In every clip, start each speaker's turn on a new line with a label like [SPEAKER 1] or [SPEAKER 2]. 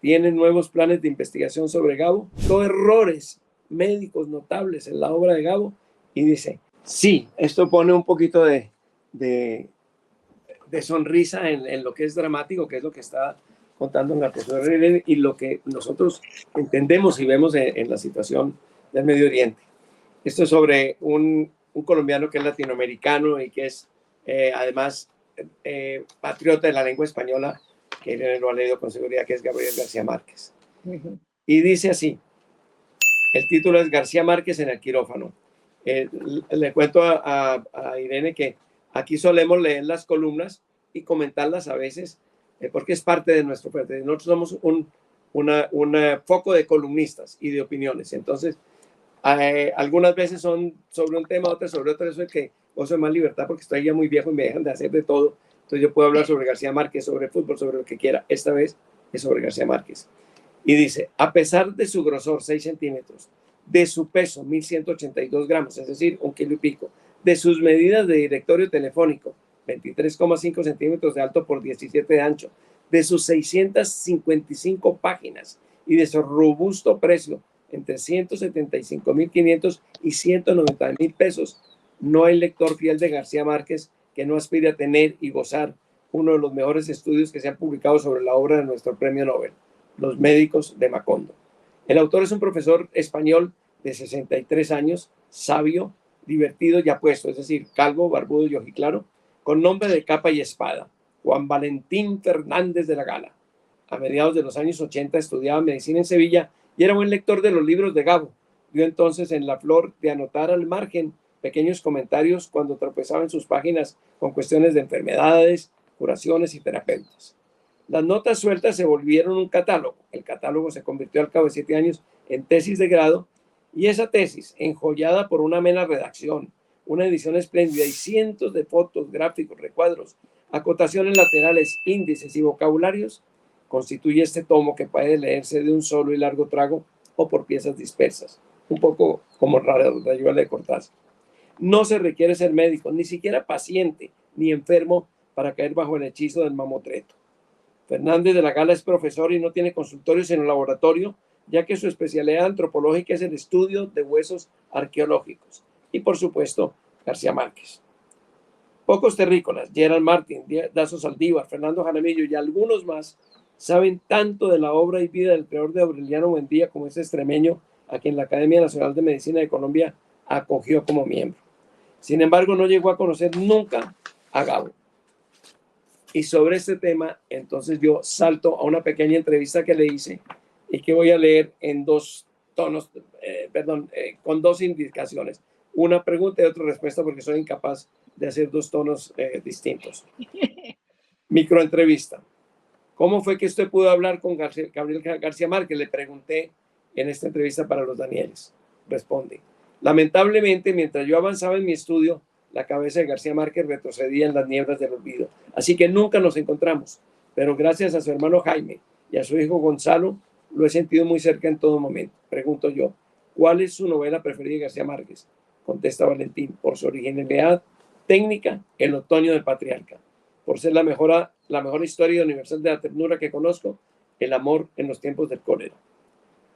[SPEAKER 1] tiene nuevos planes de investigación sobre Gabo, dos errores médicos notables en la obra de Gabo, y dice, sí, esto pone un poquito de sonrisa en lo que es dramático, que es lo que está contando en la profesora Irene, y lo que nosotros entendemos y vemos en la situación del Medio Oriente. Esto es sobre un colombiano que es latinoamericano y que es además patriota de la lengua española, que Irene lo ha leído con seguridad, que es Gabriel García Márquez. Y dice así, el título es García Márquez en el quirófano. Le cuento a Irene que aquí solemos leer las columnas y comentarlas a veces, porque es parte de nuestro fuerte. Nosotros somos un foco de columnistas y de opiniones. Entonces, algunas veces son sobre un tema, otras sobre otro. Eso es que gozo de más libertad porque estoy ya muy viejo y me dejan de hacer de todo. Entonces yo puedo hablar sobre García Márquez, sobre fútbol, sobre lo que quiera. Esta vez es sobre García Márquez. Y dice, a pesar de su grosor, 6 centímetros, de su peso, 1.182 gramos, es decir, 1 kilo y pico, de sus medidas de directorio telefónico, 23,5 centímetros de alto por 17 de ancho, de sus 655 páginas y de su robusto precio, entre 175.500 y 190.000 pesos, no hay lector fiel de García Márquez que no aspire a tener y gozar uno de los mejores estudios que se han publicado sobre la obra de nuestro premio Nobel, Los médicos de Macondo. El autor es un profesor español de 63 años, sabio, divertido y apuesto, es decir, calvo, barbudo y ojiclaro, con nombre de capa y espada, Juan Valentín Fernández de la Gala. A mediados de los años 80 estudiaba medicina en Sevilla y era buen lector de los libros de Gabo. Vio entonces en la flor de anotar al margen pequeños comentarios cuando tropezaba en sus páginas con cuestiones de enfermedades, curaciones y terapeutas. Las notas sueltas se volvieron un catálogo. El catálogo se convirtió al cabo de 7 años en tesis de grado y esa tesis, enjollada por una amena redacción, una edición espléndida y cientos de fotos, gráficos, recuadros, acotaciones laterales, índices y vocabularios, constituye este tomo que puede leerse de un solo y largo trago o por piezas dispersas, un poco como Rayuela de Cortázar. No se requiere ser médico, ni siquiera paciente, ni enfermo para caer bajo el hechizo del mamotreto. Fernández de la Gala es profesor y no tiene consultorios en el laboratorio, ya que su especialidad antropológica es el estudio de huesos arqueológicos. Y por supuesto, García Márquez. Pocos terrícolas, Gerald Martin, Dazo Saldívar, Fernando Jaramillo y algunos más saben tanto de la obra y vida del creador de Aureliano Buendía como ese extremeño a quien la Academia Nacional de Medicina de Colombia acogió como miembro. Sin embargo, no llegó a conocer nunca a Gabo. Y sobre este tema, entonces yo salto a una pequeña entrevista que le hice y que voy a leer en dos tonos, con dos indicaciones. Una pregunta y otra respuesta porque soy incapaz de hacer dos tonos distintos. Microentrevista. ¿Cómo fue que usted pudo hablar con Gabriel García Márquez? Le pregunté en esta entrevista para los Danieles. Responde. Lamentablemente, mientras yo avanzaba en mi estudio, la cabeza de García Márquez retrocedía en las nieblas del olvido. Así que nunca nos encontramos, pero gracias a su hermano Jaime y a su hijo Gonzalo, lo he sentido muy cerca en todo momento. Pregunto yo, ¿cuál es su novela preferida de García Márquez? Contesta Valentín, por su originalidad técnica, El otoño del patriarca, por ser la mejor historia universal de la ternura que conozco, el amor en los tiempos del cólera.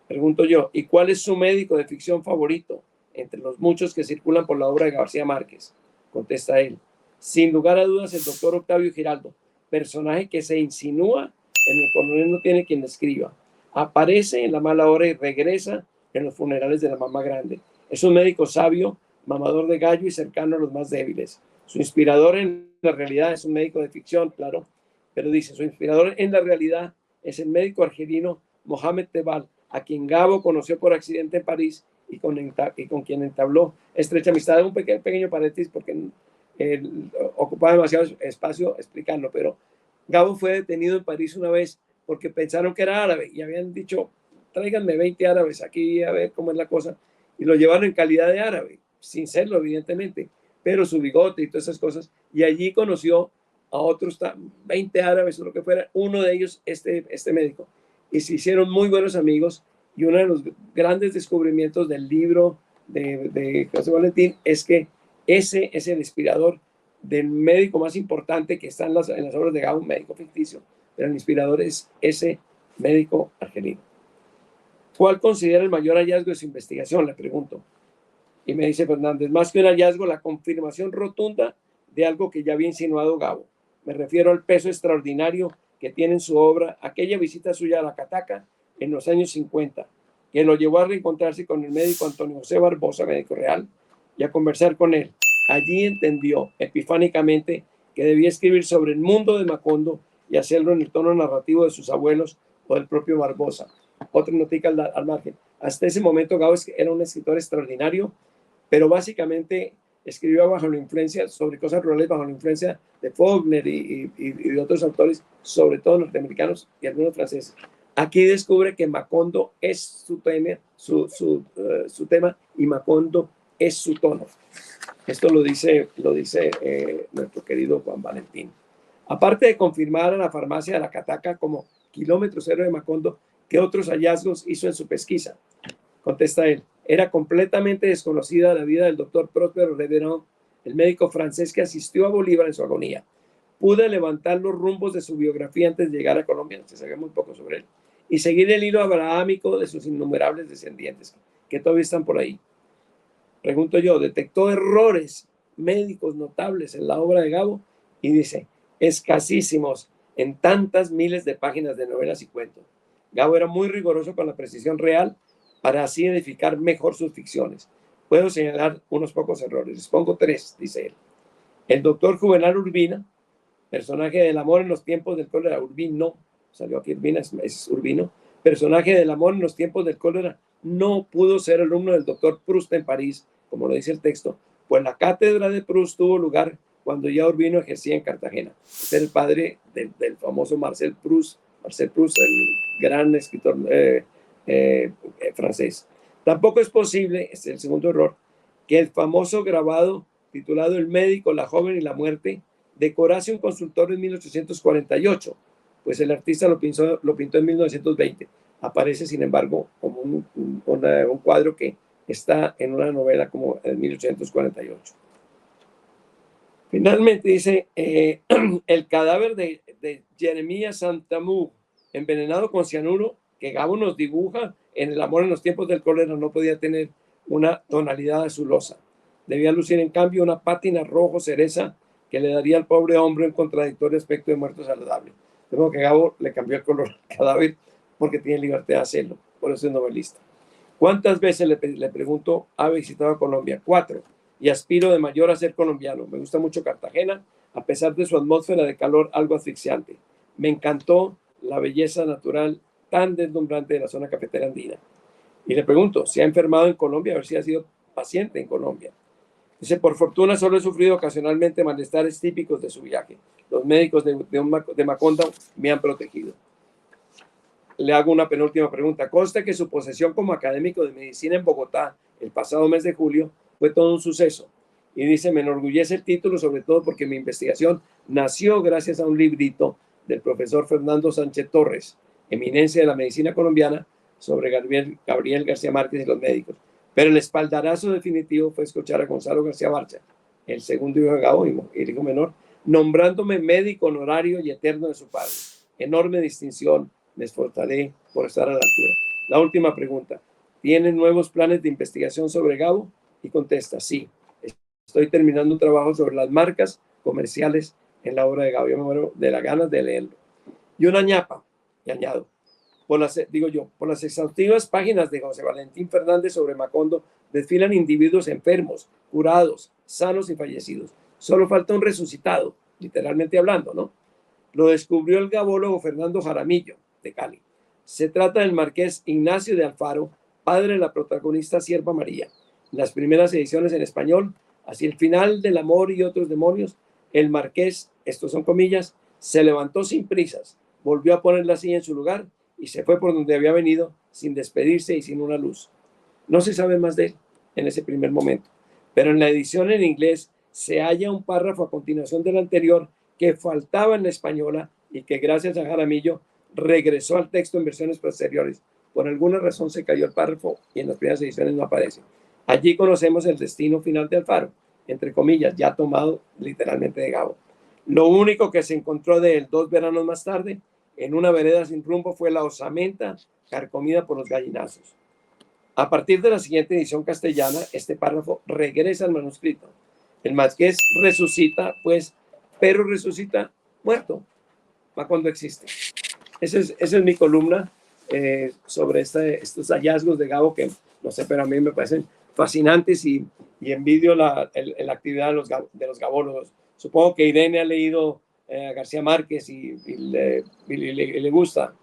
[SPEAKER 1] Pregunto yo, ¿y cuál es su médico de ficción favorito entre los muchos que circulan por la obra de García Márquez? Contesta él, sin lugar a dudas, el doctor Octavio Giraldo, personaje que se insinúa en El coronel no tiene quien le escriba, aparece en La mala hora y regresa en Los funerales de la mamá grande. Es un médico sabio, mamador de gallo y cercano a los más débiles. Su inspirador en la realidad es un médico de ficción, claro, pero dice, su inspirador en la realidad es el médico argelino Mohamed Tebal, a quien Gabo conoció por accidente en París y con quien entabló estrecha amistad. Un pequeño paréntesis porque ocupaba demasiado espacio explicarlo, pero Gabo fue detenido en París una vez porque pensaron que era árabe y habían dicho, tráiganme 20 árabes aquí a ver cómo es la cosa, y lo llevaron en calidad de árabe, sin serlo evidentemente, pero su bigote y todas esas cosas, y allí conoció a otros 20 árabes o lo que fuera, uno de ellos este médico, y se hicieron muy buenos amigos, y uno de los grandes descubrimientos del libro de José Valentín es que ese es el inspirador del médico más importante que está en las obras de Gabo, un médico ficticio, pero el inspirador es ese médico argelino. ¿Cuál considera el mayor hallazgo de su investigación? Le pregunto. Y me dice Fernández, más que un hallazgo, la confirmación rotunda de algo que ya había insinuado Gabo. Me refiero al peso extraordinario que tiene en su obra aquella visita suya a la Cataca en los años 50, que lo llevó a reencontrarse con el médico Antonio José Barbosa, médico real, y a conversar con él. Allí entendió epifánicamente que debía escribir sobre el mundo de Macondo y hacerlo en el tono narrativo de sus abuelos o del propio Barbosa. Otra notica al margen. Hasta ese momento Gabo era un escritor extraordinario, pero básicamente escribió bajo la influencia, sobre cosas rurales, bajo la influencia de Faulkner y de otros autores, sobre todo norteamericanos y algunos franceses. Aquí descubre que Macondo es su tema y Macondo es su tono. Esto lo dice nuestro querido Juan Valentín. Aparte de confirmar a la farmacia de la Cataca como kilómetro cero de Macondo, ¿qué otros hallazgos hizo en su pesquisa? Contesta él. Era completamente desconocida la vida del doctor Próspero Reverón, el médico francés que asistió a Bolívar en su agonía. Pude levantar los rumbos de su biografía antes de llegar a Colombia, se sabe muy poco sobre él, y seguir el hilo abrahámico de sus innumerables descendientes, que todavía están por ahí. Pregunto yo, detectó errores médicos notables en la obra de Gabo y dice, escasísimos en tantas miles de páginas de novelas y cuentos. Gabo era muy riguroso con la precisión real para así edificar mejor sus ficciones. Puedo señalar unos pocos errores. Les pongo 3, dice él. El doctor Juvenal Urbina, personaje del amor en los tiempos del cólera, Urbino, salió aquí Urbina, es Urbino, personaje del amor en los tiempos del cólera, no pudo ser alumno del doctor Proust en París, como lo dice el texto, pues la cátedra de Proust tuvo lugar cuando ya Urbino ejercía en Cartagena. Es el padre del famoso Marcel Proust, el gran escritor francés. Tampoco es posible, es el segundo error, que el famoso grabado titulado El médico, la joven y la muerte decorase un consultorio en 1848, pues el artista lo pintó en 1920. Aparece, sin embargo, como un cuadro que está en una novela como en 1848. Finalmente dice, el cadáver de Jeremías Santamú, envenenado con cianuro, que Gabo nos dibuja en El amor en los tiempos del cólera, no podía tener una tonalidad azulosa. Debía lucir, en cambio, una pátina rojo cereza que le daría al pobre hombre un contradictorio aspecto de muerto saludable. De modo que Gabo le cambió el color al cadáver porque tiene libertad de hacerlo, por eso es novelista. ¿Cuántas veces, le pregunto, ha visitado Colombia? 4. Y aspiro de mayor a ser colombiano. Me gusta mucho Cartagena, a pesar de su atmósfera de calor algo asfixiante. Me encantó la belleza natural tan deslumbrante de la zona cafetera andina. Y le pregunto, ¿se ha enfermado en Colombia? A ver si ha sido paciente en Colombia. Dice, por fortuna solo he sufrido ocasionalmente malestares típicos de su viaje. Los médicos de Macondo me han protegido. Le hago una penúltima pregunta. Consta que su posesión como académico de medicina en Bogotá el pasado mes de julio fue todo un suceso. Y dice, me enorgullece el título, sobre todo porque mi investigación nació gracias a un librito del profesor Fernando Sánchez Torres, eminencia de la medicina colombiana, sobre Gabriel García Márquez y los médicos. Pero el espaldarazo definitivo fue escuchar a Gonzalo García Barcha, el segundo hijo de Gabo y el hijo menor, nombrándome médico honorario y eterno de su padre. Enorme distinción, me esforzaré por estar a la altura. La última pregunta, ¿tienen nuevos planes de investigación sobre Gabo? Y contesta, sí, estoy terminando un trabajo sobre las marcas comerciales en la obra de Gabo. Yo me muero de las ganas de leerlo. Y una ñapa, y añado, por las exhaustivas páginas de José Valentín Fernández sobre Macondo desfilan individuos enfermos, curados, sanos y fallecidos. Solo falta un resucitado, literalmente hablando, ¿no? Lo descubrió el gabólogo Fernando Jaramillo, de Cali. Se trata del marqués Ignacio de Alfaro, padre de la protagonista Sierva María. En las primeras ediciones en español, hacia el final del amor y otros demonios, el marqués, estos son comillas, se levantó sin prisas, volvió a poner la silla en su lugar y se fue por donde había venido sin despedirse y sin una luz. No se sabe más de él en ese primer momento, pero en la edición en inglés se halla un párrafo a continuación del anterior que faltaba en la española y que gracias a Jaramillo regresó al texto en versiones posteriores. Por alguna razón se cayó el párrafo y en las primeras ediciones no aparece. Allí conocemos el destino final de Alfaro, entre comillas, ya tomado literalmente de Gabo. Lo único que se encontró de él 2 veranos más tarde en una vereda sin rumbo fue la osamenta carcomida por los gallinazos. A partir de la siguiente edición castellana, este párrafo regresa al manuscrito. El Marqués resucita, pues, pero resucita muerto, va cuando existe. Esa es mi columna sobre estos hallazgos de Gabo que, no sé, pero a mí me parecen fascinantes y envidio la actividad de los gabólogos. Supongo que Irene ha leído a García Márquez y le gusta.